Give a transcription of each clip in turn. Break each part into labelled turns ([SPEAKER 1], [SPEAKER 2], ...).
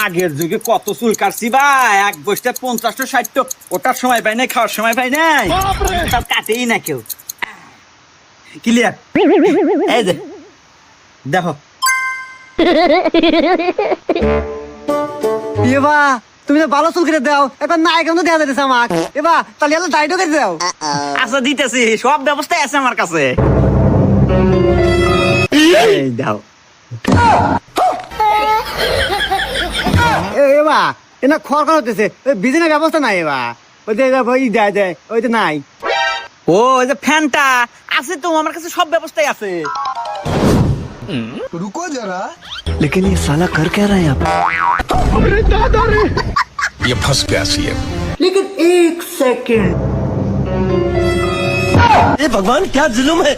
[SPEAKER 1] আগের যুগে কত চুল কাটছি ভাই, এক বসতে 50-60, ওটার সময় পাই নাই, খাওয়ার সময় পাই নাই, সব কাটেই না কেউ। ক্লিয়ার? এই যে দেখো
[SPEAKER 2] এবা তুমি তো ভালো চুল কেটে দাও, এখন না এখন দেওয়া যাইতেছে আমার। এবা তাহলে এলো দাড়িও কেটে দাও।
[SPEAKER 1] আচ্ছা দিতেছি, সব ব্যবস্থাই আছে আমার কাছে। এই দাও।
[SPEAKER 2] এবা এনা খড় খড় হতেছে, বিজনেস ব্যবস্থা নাই। এবা ওই যে ওই দেয় দেয় ওই যে নাই।
[SPEAKER 1] ও ওই যে ফ্যানটা আছে তো আমার কাছে, সব ব্যবস্থাই আছে।
[SPEAKER 3] रुको जरा।
[SPEAKER 2] लेकिन ये साला कर क्या रहा है यहाँ पे?
[SPEAKER 3] ये फंस गया सीएम।
[SPEAKER 2] लेकिन एक सेकंड।
[SPEAKER 1] ए भगवान क्या जुल्म है।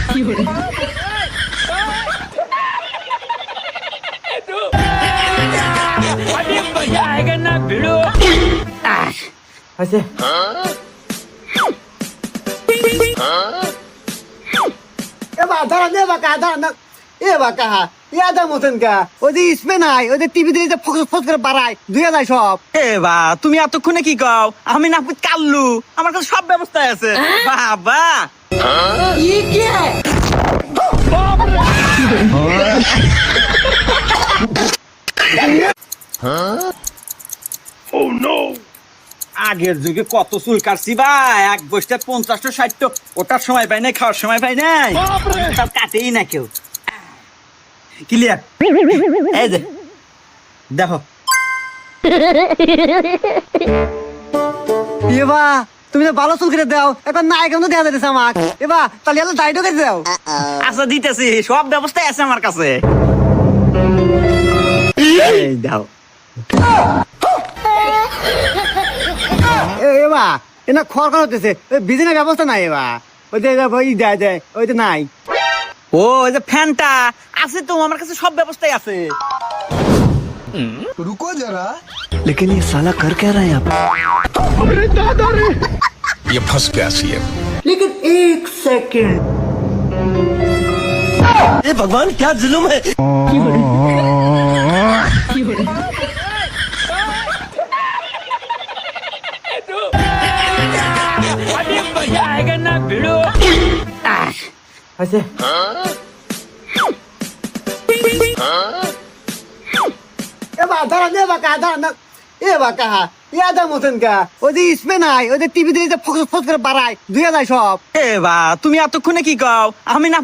[SPEAKER 1] अभी मजा आएगा ना भिड़ो।
[SPEAKER 2] ऐसे এবা ধরা দে বাকা ধরা না। এ বাকা ইয়াদা মতন কা ওই যে इसमें নাই, ওই যে টিভি দিয়ে যে ফোকাস ফোকাস করে বাড়ায় দুইয়া যায় সব।
[SPEAKER 1] এ বা তুমি এতক্ষণে কি কও? আমি না কাল্লু, আমার কাছে সব ব্যবস্থায় আছে। বাবা
[SPEAKER 2] ये क्या है?
[SPEAKER 1] আগের যুগে কত চুল কাটছি ভাই, এক বসতে 50-60, ওটার সময় পাই নাই, খাওয়ার সময় পাই নাই, সব কাটেই না কেউ। ক্লিয়ার? এই যে দেখো
[SPEAKER 2] এবা তুমি তো ভালো চুল কেটে দাও, এখন না এখন দেওয়া যাইতেছে আমার। এবা তাহলে এলো দাড়িও কেটে দাও।
[SPEAKER 1] আচ্ছা দিতেছি, সব ব্যবস্থাই আছে আমার কাছে। এই দাও।
[SPEAKER 2] এবা এনা খড় খড় হতেছে, বিজনেস ব্যবস্থা নাই। এবা ওই যে ওই দেয় দেয় ওই যে নাই।
[SPEAKER 1] ও ওই যে ফ্যানটা আছে তো আমার কাছে, সব ব্যবস্থাই আছে।
[SPEAKER 3] रुको जरा।
[SPEAKER 2] लेकिन ये साला कर क्या रहा है यहाँ पे?
[SPEAKER 3] ये फंस गया सीएम।
[SPEAKER 2] लेकिन एक सेकंड।
[SPEAKER 1] ए भगवान क्या जुल्म है। अभी मजा आएगा ना भिड़ो।
[SPEAKER 2] ऐसे এবা ধরা দে বাকা ধরা না। এ বাকা ইয়াদা মতন কা ওই যে इसमें নাই, ওই যে টিভি দিয়ে যে ফোকাস ফোকাস করে বাড়ায় দুইয়া যায় সব।
[SPEAKER 1] এ বা তুমি এতক্ষণে কি কও? আমি না